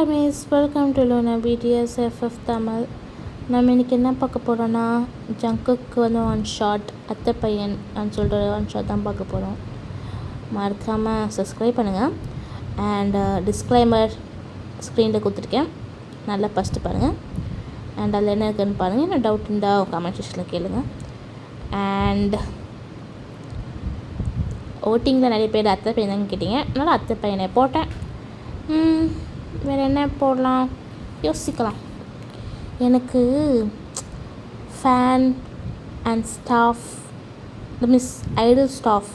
Hi miss, welcome to Luna BTSFF Tamil. நம்ம இன்றைக்கி என்ன பார்க்க போகிறோன்னா, ஜங்குக்கு வந்து ஒன் ஷாட் அத்தை பையன் அப்படின்னு சொல்லிட்டு ஒன் ஷாட் தான் பார்க்க போகிறோம். மறக்காமல் சப்ஸ்கிரைப் பண்ணுங்கள். அண்ட் டிஸ்க்ளைமர் ஸ்க்ரீனில் கொடுத்துருக்கேன், நல்லா ஃபஸ்ட்டு பாருங்கள். அண்ட் அதில் என்ன இருக்குதுன்னு பாருங்கள். என்ன டவுட் இருந்தால் கமெண்ட் செக்ஷனில் கேளுங்கள். அண்ட் ஓட்டிங்கில் நிறைய பேர் அத்தை பையன் தான் கேட்டிங்க, அதனால் அத்தை பையனை போட்டேன். வேறு என்ன போடலாம் யோசிக்கலாம். எனக்கு fan and staff Idol staff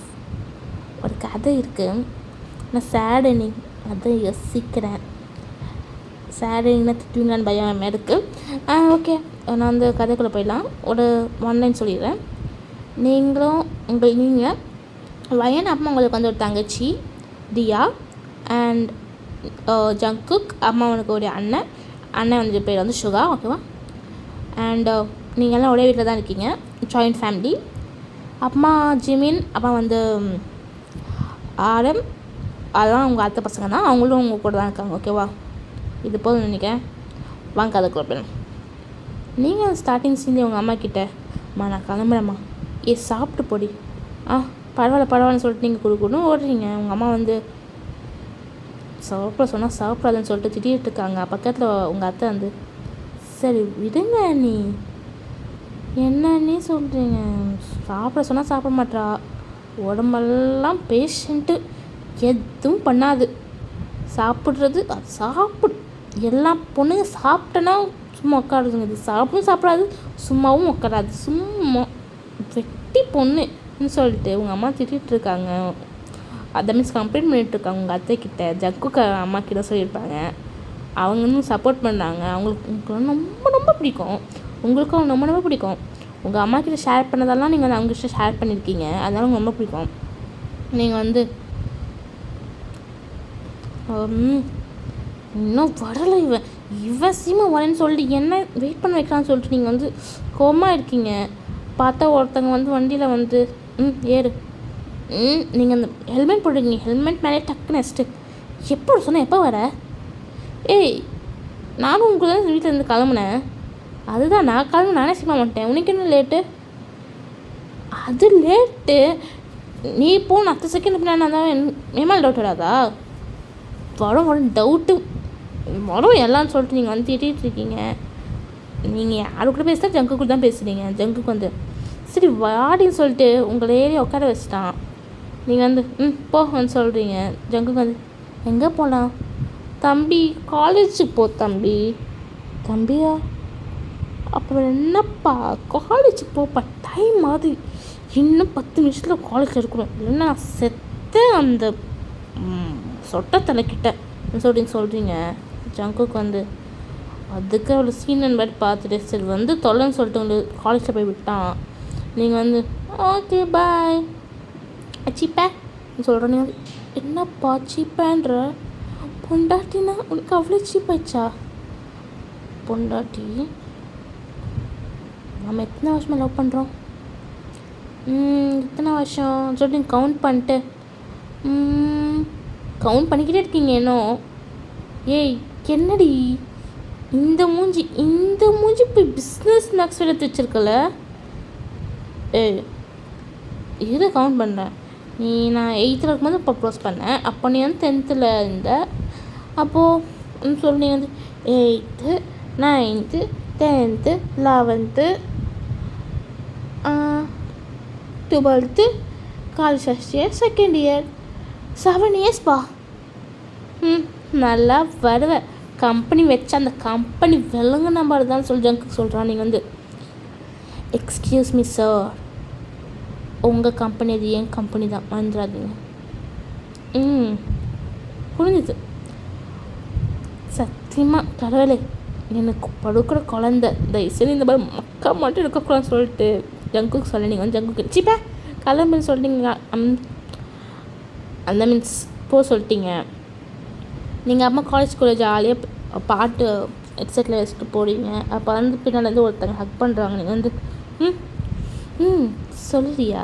ஒரு கதை இருக்குது. நான் சேட் எண்டிங் அதை யோசிக்கிறேன். சேட் எண்டிங்னா திட்டுவீங்களான்னு பயம் இருக்குது. ஓகே, நான் அந்த கதைக்குள்ளே போயிடலாம். ஒரு ஒன்லைன் சொல்லிடுறேன். நீங்கள் வயன் அம்மா உங்களுக்கு வந்து ஒரு தங்கச்சி தியா அண்ட் ஜங்குக், அம்மா அவனுக்கு ஒரு அண்ணன் வந்து பேர் வந்து சுகா, ஓகேவா? அண்ட் நீங்கள்லாம் ஒரே வீட்டில் தான் இருக்கீங்க, ஜாயிண்ட் ஃபேமிலி. அம்மா ஜிமின், அப்பா வந்து ஆரம், அதெல்லாம் உங்கள் அத்தை பசங்க தான், அவங்களும் உங்கள் கூட தான் இருக்காங்க, ஓகேவா? இது போதும் நினைக்கிறேன். வாங்க அதை கொடுப்பேன். நீங்கள் ஸ்டார்டிங் சீன்லேயே உங்கள் அம்மா கிட்ட, அம்மா நான் கிளம்புறேம்மா, சாப்பிட்டு போடி, பரவாயில்லன்னு சொல்லிட்டு நீங்கள் கொடுக்கணும் ஓடுறீங்க. உங்கள் அம்மா வந்து சாப்பிட சொன்னால் சாப்பிடாதுன்னு சொல்லிட்டு திட்டிகிட்டு இருக்காங்க. பக்கத்தில் உங்கள் அத்தை வந்து, சரி விடுங்க, நீ என்னன்னே சொல்கிறீங்க, சாப்பிட சொன்னால் சாப்பிட மாட்டா, உடம்பெல்லாம் பேஷண்ட்டு, எதுவும் பண்ணாது, சாப்பிட்றது அது சாப்பிடு, எல்லா பொண்ணுங்க சாப்பிட்டேன்னா சும்மா உட்காடுதுங்க, இது சாப்பிடாது, சும்மாவும் உட்காராது, சும்மா வெட்டி பொண்ணுன்னு சொல்லிட்டு உங்கள் அம்மா திட்டிகிட்ருக்காங்க. அதை மீன்ஸ் கம்ப்ளைண்ட் பண்ணிகிட்ருக்காங்க உங்கள் அத்தைக்கிட்ட. ஜங்குக்கு அம்மா கிட்ட சொல்லியிருப்பாங்க. அவங்க இன்னும் சப்போர்ட் பண்ணாங்க. உங்களுக்கு ரொம்ப பிடிக்கும், உங்களுக்கும் ரொம்ப பிடிக்கும். உங்கள் அம்மா கிட்ட ஷேர் பண்ணதெல்லாம் நீங்கள் வந்து அவங்ககிட்ட ஷேர் பண்ணியிருக்கீங்க, அதனால உங்களுக்கு ரொம்ப பிடிக்கும். நீங்கள் வந்து இன்னும் வரலை, இவன் சீமா வரேன்னு சொல்லிட்டு என்ன வெயிட் பண்ண வைக்கலான்னு சொல்லிட்டு நீங்கள் வந்து கோவமாக இருக்கீங்க. பார்த்தா ஒருத்தங்க வந்து வண்டியில் வந்து ஏறு, நீங்கள் அந்த ஹெல்மெட் போடுறீங்க, ஹெல்மெட் மேலே டக்குன்னு நெக்ஸ்ட்டு எப்போ சொன்னேன், எப்போ வர? நானும் உங்களுக்கு தான் வீட்டிலேருந்து கிளம்புனேன், அதுதான் நான் கிளம்பு, நானே சீக்கிரம் மாட்டேன், உனக்கு என்ன லேட்டு? அது லேட்டு, நீ போன 10 செகண்ட் பின்னாடி தான் மேலே டவுட் வராதா? வரும் டவுட்டு வரும் எல்லான்னு சொல்லிட்டு நீங்கள் வந்து திட்டிகிட்ருக்கீங்க. நீங்கள் யாரு கூட பேசுகிறா, ஜங்கு கூட தான் பேசுகிறீங்க. ஜங்குக்கு வந்து சரி வாடின்னு சொல்லிட்டு உங்களை ஏறி உட்கார வச்சிட்டான். நீங்கள் வந்து போன்னு சொல்கிறீங்க. ஜங்குக்கு வந்து எங்கே போகலாம் தம்பி, காலேஜுக்கு போ தம்பியா, அப்புறம் என்னப்பா காலேஜுக்கு போப்பா, டைம் ஆகுது, இன்னும் 10 நிமிஷத்தில் காலேஜில் இருக்கணும், இல்லைன்னா நான் செத்த அந்த சொட்ட தலைக்கிட்ட சொல்கிறீங்க. ஜங்குக்கு வந்து அதுக்கு அவ்வளோ சீனன் மாதிரி பார்த்துட்டு சரி வந்து தொல்லைன்னு சொல்லிட்டு உங்களுக்கு காலேஜில் போய் விட்டான். நீங்கள் வந்து ஓகே பாய் சீப்பே சொல்கிறேன். நீங்கள் வந்து என்னப்பா சீப்பேன்ற, பொண்டாட்டினா உனக்கு அவ்வளோ சீப்பாயிடுச்சா? பொண்டாட்டி நம்ம எத்தனை வருஷமாக லவ் பண்ணுறோம், எத்தனை வருஷம் சொல்லிட்டு கவுண்ட் பண்ணிட்டு கவுண்ட் பண்ணிக்கிட்டே இருக்கீங்க இன்னும். என்னடி இந்த மூஞ்சி போய் பிஸ்னஸ் மேக்ஸ் எடுத்து வச்சிருக்கல. இரு கவுண்ட் பண்ணுறேன். நான் 8th இருக்கும்போது ப்ரப்போஸ் பண்ணேன், அப்போ நீ வந்து 10th இருந்த. அப்போது சொல்லி நீங்கள் வந்து 8th 9th 10th 11th 12th college first year second year 7 years பா. நல்லா வருவேன், கம்பெனி வச்சு அந்த கம்பெனி விலங்கு நம்பர் தான் சொல்லி ஜங்குக்கு சொல்கிறான். நீங்கள் வந்து எக்ஸ்கியூஸ் மீ சார், உங்கள் கம்பெனி அது என் கம்பெனி தான், வந்துடாதீங்க. புரிஞ்சுது. சத்தியமாக கடவுளே, எனக்கு படுக்கிற குழந்த தயவுசெய்து இந்த மாதிரி மக்கா மட்டும் இருக்கக்கூடாதுன்னு சொல்லிட்டு ஜங்குக்கு சொல்ல. நீங்கள் வந்து ஜங்குக்கு சீப்பா கிளம்புன்னு சொல்லிட்டீங்க, அந்த மீன்ஸ் சொல்லிட்டீங்க. நீங்கள் அம்மா காலேஜ்குள்ளே ஜாலியாக பாட்டு ஹெட்செட்டில் வச்சுட்டு போடுவீங்க. அப்போ வந்து பின்னாடி வந்து ஒருத்தங்க ஹக் பண்ணுறாங்க. நீங்கள் வந்து சொல்லுறியா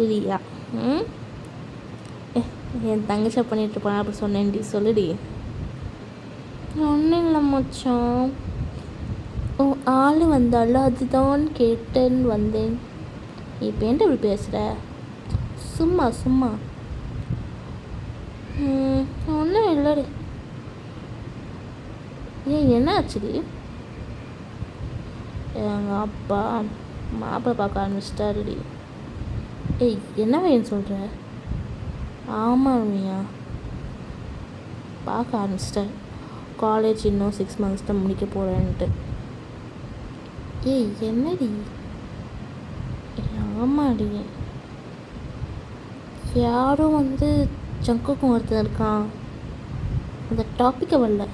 இல்லையா? என் தங்கச்சா பண்ணிகிட்ருப்பான் அப்படி சொன்னேன்டி. சொல்லுடி. ஒன்றும் இல்லை மச்சான், ஓ ஆள் வந்தாலும் அதுதான் கேட்டேன்னு வந்தேன். இப்போ என்ன இப்படி பேசுகிற? சும்மா சும்மா. ஒன்றும் இல்லைடி. ஏன் என்ன ஆச்சுடி? எங்கள் அப்பா மாப்பிள்ளை பார்க்க ஆரம்பிச்சிட்டாருடி. ஏய் என்ன வேணும் சொல்கிற? ஆமாம்யா, பார்க்க ஆரம்பிச்சிட்டேன். காலேஜ் இன்னும் 6 months தான் முடிக்க போகிறேன்ட்டு. ஏய் என்னடி? ஆமாடி, யாரும் ஜங்குக்கும் ஒருத்தன் இருக்கான். அந்த டாப்பிக்கை வரல.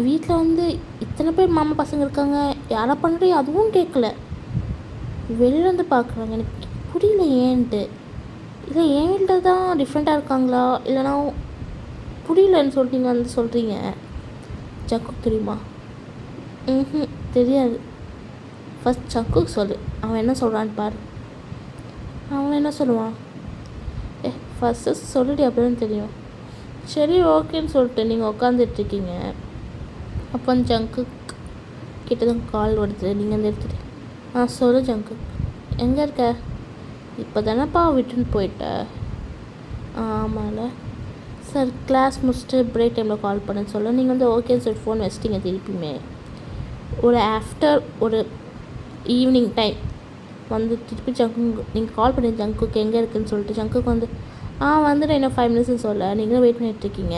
வீட்டில் இத்தனை பேர் மாமா பசங்க இருக்காங்க, யாரை பண்ணுறீ அதுவும் கேட்கல. வெளியிலேருந்து பார்க்குறாங்க. எனக்கு புரியல ஏன்ட்டு. இல்லை என் வீட்டில் தான் டிஃப்ரெண்ட்டாக இருக்காங்களா, இல்லைனா புரியலன்னு சொல்லிட்டீங்க சொல்கிறீங்க. ஜங்குக்கு தெரியுமா? தெரியாது. ஃபஸ்ட் ஜங்குக்கு சொல்லு, அவன் என்ன சொல்கிறான்னு பாரு. அவன் என்ன சொல்லுவான்? ஃபஸ்ட்டு சொல்லிட்டு அப்படின்னு தெரியும். சரி ஓகேன்னு சொல்லிட்டு நீங்கள் உட்காந்துட்ருக்கீங்க. அப்போ ஜங்கு கிட்ட தான் கால் வருது. நீங்கள் எடுத்துகிட்டு சொல்லு ஜங்கு, எங்கே இருக்க? இப்போ தானேப்பா விட்டுன்னு போயிட்ட. ஆமாம்ல. சார் கிளாஸ் முடிச்சுட்டு பிரேக் டைமில் கால் பண்ணேன்னு சொல்ல நீங்கள் ஓகேன்னு சொல்லிட்டு ஃபோன் வச்சிட்டிங்க. திருப்பியுமே ஒரு ஆஃப்டர் ஒரு ஈவினிங் டைம் திருப்பி ஜங்கு நீங்கள் கால் பண்ணி ஜங்குக்கு எங்கே இருக்குதுன்னு சொல்லிட்டு ஜங்குக்கு வந்துட்டு இன்னும் 5 minutes சொல்ல நீங்களும் வெயிட் பண்ணிகிட்ருக்கீங்க.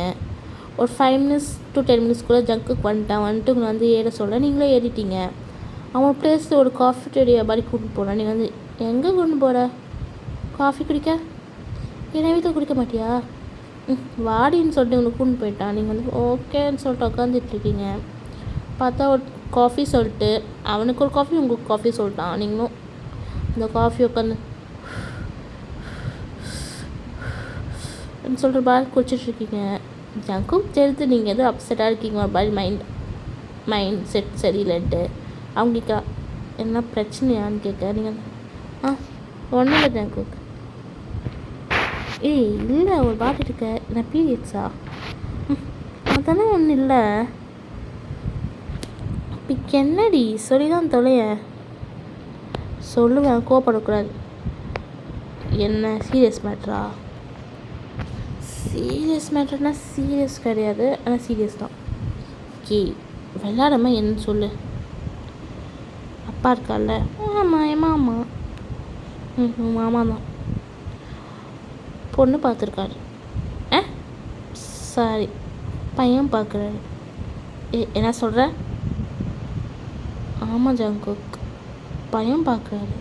ஒரு 5 minutes to 10 minutes ஜங்குக்கு வந்துட்டு உங்களை ஏற சொல்ல நீங்களே ஏறிட்டீங்க. அவன் ப்ளேஸ் ஒரு காஃபி டேடியா மாதிரி கூட்டிட்டு போனேன். நீங்கள் எங்கே கொண்டு போகிற? காஃபி குடிக்க? என்ன வீட்டில் குடிக்க மாட்டியா? வாடின்னு சொல்லிட்டு உங்களுக்கு கூட்டின்னு போயிட்டான். நீங்கள் ஓகேன்னு சொல்லிட்டு உட்காந்துட்ருக்கீங்க. பார்த்தா ஒரு காஃபி சொல்லிட்டு அவனுக்கு ஒரு காஃபி உங்களுக்கு காஃபி சொல்லிட்டான். நீங்களும் அந்த காஃபி உட்காந்து சொல்கிற பால் குடிச்சிட்ருக்கீங்க. ஜங்கும் தெரிஞ்சு நீங்கள் எதுவும் அப்செட்டாக இருக்கீங்க, ஒரு மாதிரி மைண்ட் செட் சரியில்லைன்ட்டு. அவங்க என்ன பிரச்சனையான்னு கேட்க நீங்கள் ஒன்றும் இல்லை ஜங்கு. ஏய் இல்லை ஒரு பாட்டு இருக்க, என்ன பீரியட்ஸா? அதெல்லாம் ஒன்றும் இல்லை. இப்போ என்னடி சொல்லி தான் தொலைய. சொல்லுவேன், கோவப்படக்கூடாது. என்ன சீரியஸ் மேட்ரா? சீரியஸ் மேட்ருனா சீரியஸ் கிடையாது, ஆனால் சீரியஸ் தான். விளாடாம என்ன சொல்லு. அப்பா இருக்கார்ல? ஆமாம், என் மாமா. மாமா தான் பொண்ணு பார்த்துருக்காரு. சாரி, பையன் பார்க்குறாரு. என்ன சொல்கிற? ஆமாம் ஜங்குக், பையன் பார்க்குறாரு.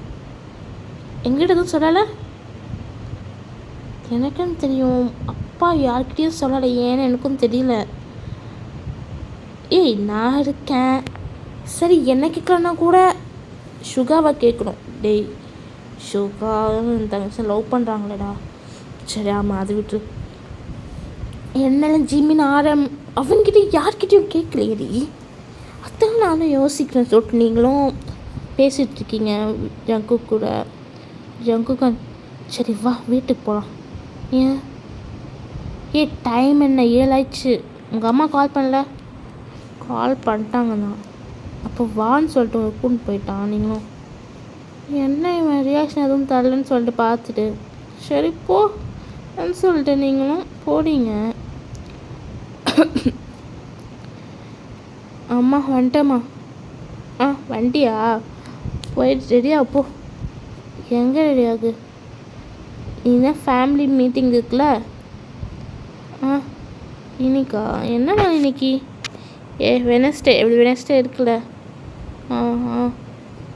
எங்கிட்ட எதுவும் சொல்லலை? எனக்குன்னு தெரியும், அப்பா யார்கிட்டையும் சொல்லலை. ஏன்னு எனக்கும் தெரியல. ஏய் நான் இருக்கேன். சரி என்ன கேட்கலன்னா கூட சுகாவை கேட்கணும். டேய் சுகா தங்கச்சி லவ் பண்ணுறாங்களேடா. சரி ஆமாம், அது விட்டு என்னெல்லாம் ஜிமின் அவன்கிட்ட யார்கிட்டையும் கேட்கலையடி. அதான் நானும் யோசிக்கிறேன் சொல்லிட்டு நீங்களும் பேசிகிட்ருக்கீங்க ஜங்கு கூட. ஜங்குக்கு சரி வா வீட்டுக்கு போகலாம். ஏன் டைம் என்ன 7 ஆயிடுச்சு. உங்கள் அம்மா கால் பண்ணல? கால் பண்ணிட்டாங்கண்ணா. அப்போ வான்னு சொல்லிட்டு ஒரு கூண்டு போயிட்டான். நீங்களும் என்ன இவன் ரியாக்ஷன் எதுவும் தரலன்னு சொல்லிட்டு பார்த்துட்டு சரி போன்னு சொல்லிட்டு நீங்களும் போனீங்க. அம்மா வந்துட்டேம்மா. வண்டியா? போயிட்டு ரெடியா போ. எங்கே ரெடியாகு? இதுதான் ஃபேமிலி மீட்டிங் இருக்குல்ல. இன்னைக்கா? என்ன நாள் இன்னைக்கு? வெனஸ்டே. எப்படி வெனஸ்டே இருக்குல்ல?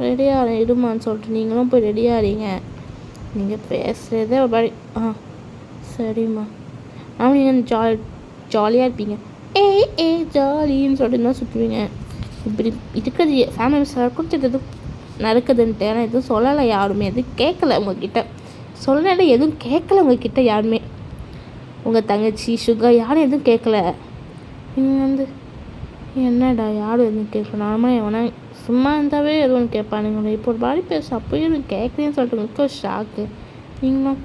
ரெடியாக இருமான்னு சொல்லிட்டு நீங்களும் போய் ரெடியாகிறீங்க. நீங்கள் பேசுகிறதே ஒரு மாதிரி சரிம்மா. நீங்கள் ஜாலியாக இருப்பீங்க. ஜாலின்னு சொல்லிட்டு தான் சுற்றுவீங்க. இப்படி இருக்கிறது ஃபேமிலி மெம்பர்ஸ் எல்லாருக்கும் எதுவும் நடக்குதுன்ட்டு. ஆனால் எதுவும் சொல்லலை, யாருமே எதுவும் கேட்கல உங்ககிட்ட. சொல்லலை, எதுவும் கேட்கல உங்ககிட்ட யாருமே. உங்கள் தங்கச்சி சுகா யாரும் எதுவும் கேட்கல. நீங்கள் என்னடா யாரும் எதுவும் கேட்கல. நார்மலாக எவனா சும்மா இருந்தாவே எதுவும் கேட்பானுங்களே. இப்போ ஒரு பாடி பேச அப்போயும் எனக்கு கேட்குறேன்னு சொல்லிட்டு உங்களுக்கு ஒரு ஷாக்கு. நீங்களும்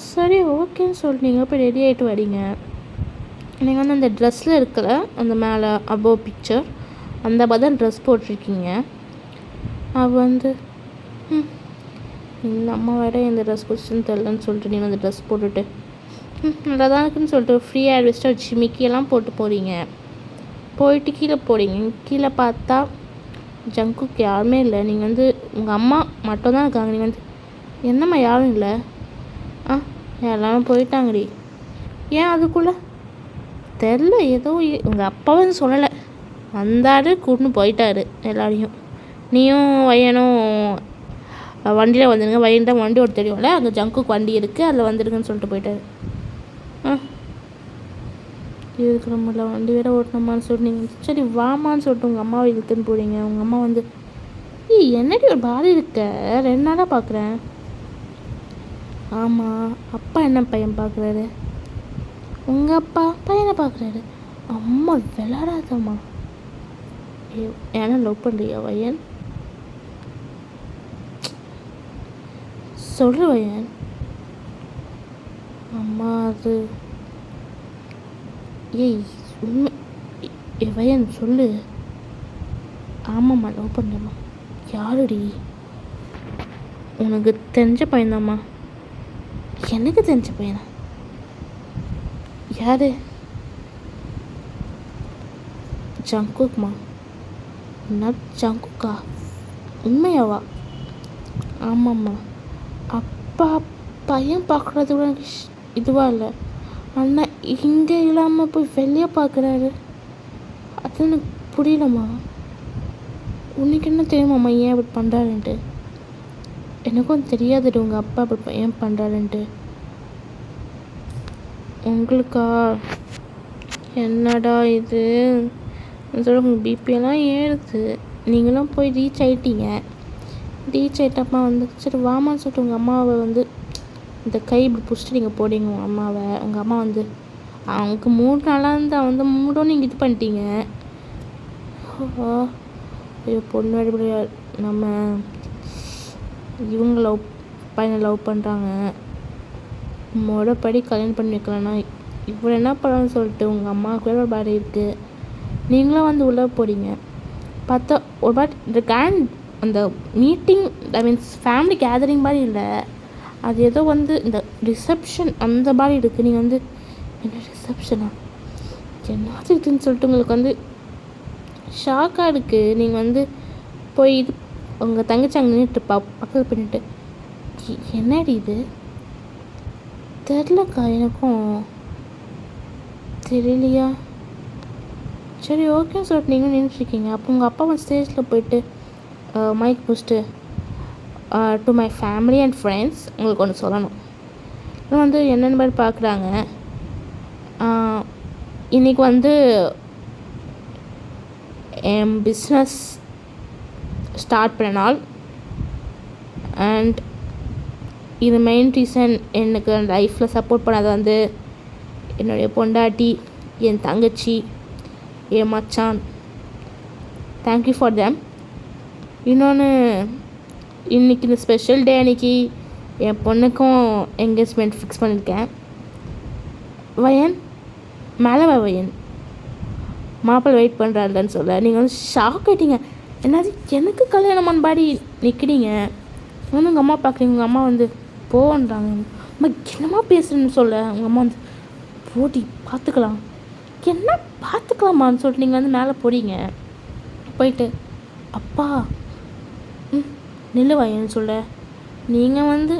சரி ஓகேன்னு சொல்லிட்டு போய் ரெடி ஆகிட்டு வரீங்க. நீங்கள் வந்து அந்த ட்ரெஸ்ஸில் இருக்கிற அந்த மேலே அபோவ் பிக்சர் அந்த மாதிரி தான் ட்ரெஸ் போட்டிருக்கீங்க. அவள் வந்து இந்த அம்மா வேறு இந்த ட்ரெஸ் பிடிச்சுன்னு தெரிலன்னு சொல்லிட்டு நீங்கள் அந்த ட்ரெஸ் போட்டுட்டு நல்லா தான் இருக்குன்னு சொல்லிட்டு ஃப்ரீ ஹேர் வெஸ்ட்டாக ஜிமிக்கியெல்லாம் போட்டு போகிறீங்க. போயிட்டு கீழே போகிறீங்க. கீழே பார்த்தா ஜங்குக்கு யாருமே இல்லை. நீங்கள் வந்து உங்கள் அம்மா மட்டும்தான் இருக்காங்க. நீங்கள் வந்து என்னம்மா யாரும் இல்லை? எல்லாமே போயிட்டாங்கடி. ஏன் அதுக்குள்ளே தெரில, ஏதோ உங்கள் அப்பாவும் சொல்லலை, வந்தார் கூட்டின்னு போயிட்டாரு எல்லாரையும். நீயும் வையனும் வண்டியில் வந்துடுங்க. வையன் தான் வண்டி ஓட்ட தெரியும்ல, அங்கே ஜங்குக்கு வண்டி இருக்குது, அதில் வந்துடுங்கன்னு சொல்லிட்டு போயிட்டாரு. இதுக்கு நம்மள வண்டி வேறு ஓட்டணுமான்னு சொல்லிட்டு நீங்கள் சரி வாமான்னு சொல்லிட்டு உங்கள் அம்மாவை இழுத்துன்னு போகிறீங்க. உங்கள் அம்மா வந்து என்னடி ஒரு பாடி இருக்க, 2 நாளாக பார்க்குறேன். ஆமாம், அப்பா என்ன பையன் பார்க்குறாரு? உங்கள் அப்பா பையனை பார்க்குறாரு. அம்மா விளாடாதம்மா. ஏன்னா லவ் பண்ணுறியா வையன்? சொல்லு வையன். அம்மா அது உண்மை வையன் சொல்லு. ஆமாம்மா லவ் பண்ணுறேம்மா. யாருடி? உனக்கு தெரிஞ்ச பையன்தாம்மா. எனக்கு தெரிஞ்ச பையனா? யாரு? ஜங்குக்மா. என்ன ஜங்குக்கா? உண்மையாவா? ஆமாம்மா. அப்பா பையன் பார்க்குறது கூட எனக்கு இதுவாக இல்லை, ஆனால் இங்கே இல்லாமல் போய் வெளியே பார்க்குறாரு. அது எனக்கு புரியலம்மா. உனக்கு என்ன தெரியுமாம்மா ஏன் அப்படி பண்ணுறாருன்ட்டு? எனக்கும் தெரியாதுடி உங்கள் அப்பா அப்படி ஏன் பண்ணுறாருன்ட்டு. உங்களுக்கா? என்னடா இது சொல்ல, உங்கள் பிபியெல்லாம் ஏறுது. நீங்களும் போய் ரீச் ஆகிட்டீங்க. ரீச் ஆகிட்டப்பா வந்து சரி வாமான்னு சொல்லிட்டு உங்கள் அம்மாவை வந்து இந்த கை இப்படி பிடிச்சிட்டு நீங்கள் போடுங்க உங்கள் அம்மாவை. உங்கள் அம்மா வந்து அவங்களுக்கு 3 நாளாக இருந்தால் வந்து 3 நீங்கள் இது பண்ணிட்டீங்க. ஐயோ பொண்ணு வழிபடியா நம்ம இவங்க பையனை லவ் பண்ணுறாங்க, முறைப்படி கல்யாணம் பண்ணி வைக்கலன்னா இவ்வளோ என்ன பண்ணணும்னு சொல்லிட்டு உங்கள் அம்மாவுக்கு வேறு ஒரு பாடி இருக்குது. நீங்களும் வந்து உள்ளே போகிறீங்க. பார்த்தா ஒரு பாட்டி இந்த அந்த மீட்டிங் மீன்ஸ் ஃபேமிலி கேதரிங் மாதிரி இல்லை, அது ஏதோ வந்து இந்த ரிசப்ஷன் அந்த மாதிரி இருக்குது. நீங்கள் வந்து என்ன ரிசப்ஷனா என்னது இதுன்னு சொல்லிட்டு உங்களுக்கு வந்து ஷாக்காக இருக்குது. நீங்கள் வந்து போய் இது உங்கள் தங்கச்சி அங்கே நின்றுட்டுப்பா பக்கத்தில் பண்ணிட்டு என்னடி இது தெரிலக்கா, எனக்கும் தெரியலையா. சரி ஓகேன்னு சொல்லிட்டு நீங்களும் நின்றுட்டுருக்கீங்க. அப்போ உங்கள் அப்பா வந்து ஸ்டேஜில் போயிட்டு மைக் பிடிச்சிட்டு to my family and friends உங்களுக்கு ஒன்று சொல்லணும். இன்னும் வந்து என்னென்ன மாதிரி பார்க்குறாங்க. இன்றைக்கி வந்து என் பிஸ்னஸ் ஸ்டார்ட் பண்ண நாள். அண்ட் இது மெயின் ரீசன் எனக்கு லைஃப்பில் சப்போர்ட் பண்ணது வந்து என்னுடைய பொண்டாட்டி, என் தங்கச்சி, என் மச்சான். Thank you for them. இன்னொன்று இன்றைக்கி இந்த ஸ்பெஷல் டே அன்றைக்கி என் பொண்ணுக்கும் என்கேஜ்மெண்ட் ஃபிக்ஸ் பண்ணியிருக்கேன். வயன் மேலே வயன் மாப்பிள்ளை வெயிட் பண்ணுறாருலன்னு சொல்ல நீங்கள் வந்து ஷாக் ஆகிட்டீங்க. என்னது எனக்கு கல்யாணமான பாடி நிற்கிறீங்க வந்து உங்கள் அம்மா பார்க்குறீங்க. உங்கள் அம்மா வந்து போன்றாங்க. அம்மா என்னம்மா பேசுகிறேன்னு சொல்ல உங்கள் அம்மா வந்து போட்டி பார்த்துக்கலாம், என்ன பார்த்துக்கலாமான்னு சொல்லிட்டு நீங்கள் வந்து மேலே போகிறீங்க. போயிட்டு அப்பா நில்லுவாயன்னு சொல்ல நீங்கள் வந்து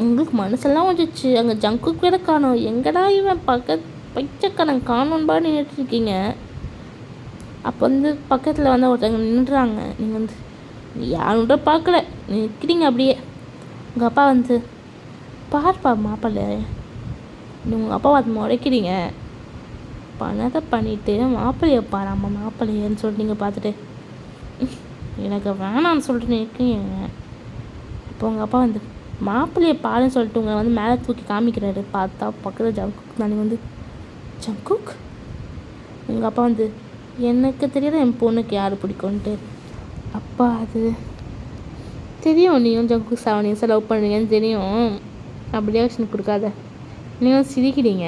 உங்களுக்கு மனசெல்லாம் வந்துச்சு. அங்கே ஜங்குக்கு வேற காணும். எங்கடா இவன் பச்சைக்காரன் காணும்னு பாடு நின்றுட்டுருக்கீங்க. அப்போ வந்து பக்கத்தில் வந்து ஒருத்தவங்க நின்றுறாங்க. நீங்கள் வந்து யாருன்ற பார்க்கல நிற்கிறீங்க அப்படியே. உங்கள் அப்பா வந்து பார்ப்பா மாப்பிள்ளை, உங்கள் அப்பா அது முறைக்கிறீங்க பணத்தை பண்ணிவிட்டு மாப்பிள்ளையை பாராம்மா மாப்பிள்ளையன்னு சொல்லிட்டு நீங்கள் பார்த்துட்டு எனக்கு வேணான்னு சொல்லிட்டு நிற்கிறீங்க. அப்போ உங்கள் அப்பா வந்து மாப்பிள்ளையை பாருன்னு சொல்லிட்டு உங்களை வந்து மேலே தூக்கி காமிக்கிறாரு. பார்த்தா பக்கத்தில் ஜங்குக் தான். நீங்கள் வந்து ஜங்குக்? உங்கள் அப்பா வந்து எனக்கு தெரியாத என் பொண்ணுக்கு யார் பிடிக்கும்ன்ட்டு. அப்பா அது தெரியும், நீயும் ஜங்குக் 7 இயர்ஸாக லவ் பண்ணுறீங்கன்னு தெரியும். அப்படியே வச்சு கொடுக்காத. நீங்களும் சிரிக்கிறீங்க.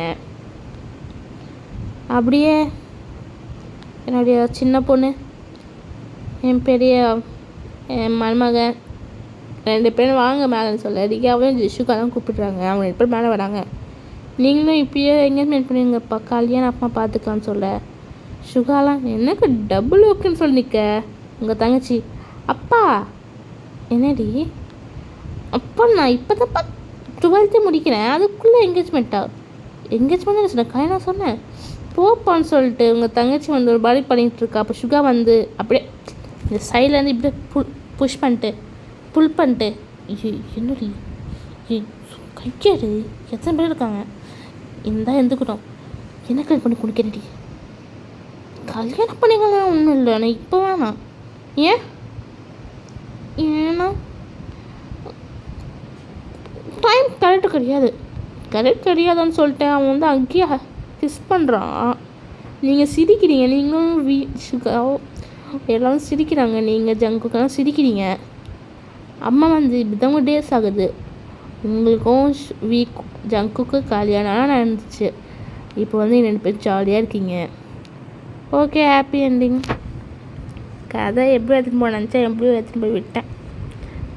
அப்படியே என்னுடைய சின்ன பொண்ணு, என் மருமகன் 2 பேரும் வாங்க மேலேன்னு சொல்ல ரியாவும் ஜிஷுக்காதான் கூப்பிட்றாங்க. அவங்க 2 பேர் மேலே வராங்க. நீங்களும் இப்பயே எங்கேஜ்மெண்ட் பண்ணுவீங்கப்பா, கல்யாணம் அப்பா பார்த்துக்கலான்னு சொல்ல சுகாலாம் எனக்கு டபுள் ஓகேன்னு சொல்லி நிற்க. உங்கள் தங்கச்சி அப்பா என்னடி அப்பா, நான் இப்போ தான் 12th முடிக்கிறேன், அதுக்குள்ளே எங்கேஜ்மெண்ட் சொன்னேன், கல்யாணம் சொன்னேன் போப்பான்னு சொல்லிட்டு உங்கள் தங்கச்சி வந்து ஒரு பாடி பண்ணிகிட்ருக்கா. அப்போ சுகா வந்து அப்படியே இந்த சைட்லேருந்து இப்படியே புஷ் பண்ணிட்டு புல் பண்ணிட்டு என்னடி கைக்காரு எத்தனை பேர் இருக்காங்க இந்த எந்துக்கிட்டோம் என்ன கல்யாணம் பண்ணி குடிக்கிறடி, கல்யாணம் பண்ணிக்கலாம் ஒன்றும் இல்லை, நான் இப்போ வேணாம். ஏன்னா டைம் கரெக்ட் கிடையாதுன்னு சொல்லிட்டேன். அவன் வந்து அங்கேயே கிஸ் பண்ணுறான். நீங்கள் சிரிக்கிறீங்க, நீங்களும் எல்லோரும் சிரிக்கிறாங்க, நீங்கள் ஜங்குக்கெல்லாம் சிரிக்கிறீங்க. அம்மா வந்து இப்படிதாங்க டேஸ் ஆகுது. உங்களுக்கும் ஜங்குக்கு கல்யாணம் நடந்துச்சு. இப்போ வந்து 2 பேர் ஜாலியாக இருக்கீங்க. Okay, happy ending. கதை எப்படி எடுத்துகிட்டு போய் நினச்சா எப்படியோ எடுத்துகிட்டு போய் விட்டேன்.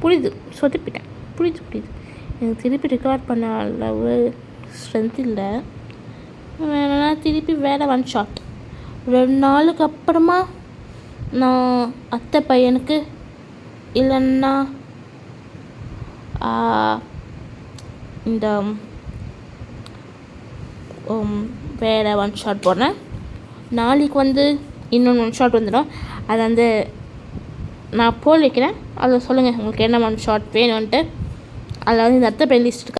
புரியுது, சொதப்பிட்டேன். புரியுது. எனக்கு திருப்பி ரெக்கார்ட் பண்ண அளவு ஸ்ட்ரென்த் இல்லை. வேணும்னா திருப்பி வேறு 1 ஷாட் 2 நாளுக்கு அப்புறமா நான் அத்தை பையனுக்கு இல்லைன்னா இந்த வேறு 1 ஷாட் போடுறேன். நாளைக்கு வந்து இன்னொன்று 1 ஷாட் வந்துடும். அதை வந்து நான் போல் வைக்கிறேன். அதில் சொல்லுங்கள் உங்களுக்கு என்ன 1 ஷாட் வேணும்ன்ட்டு. அதில் வந்து இந்த அத்தை பையன் லிஸ்ட்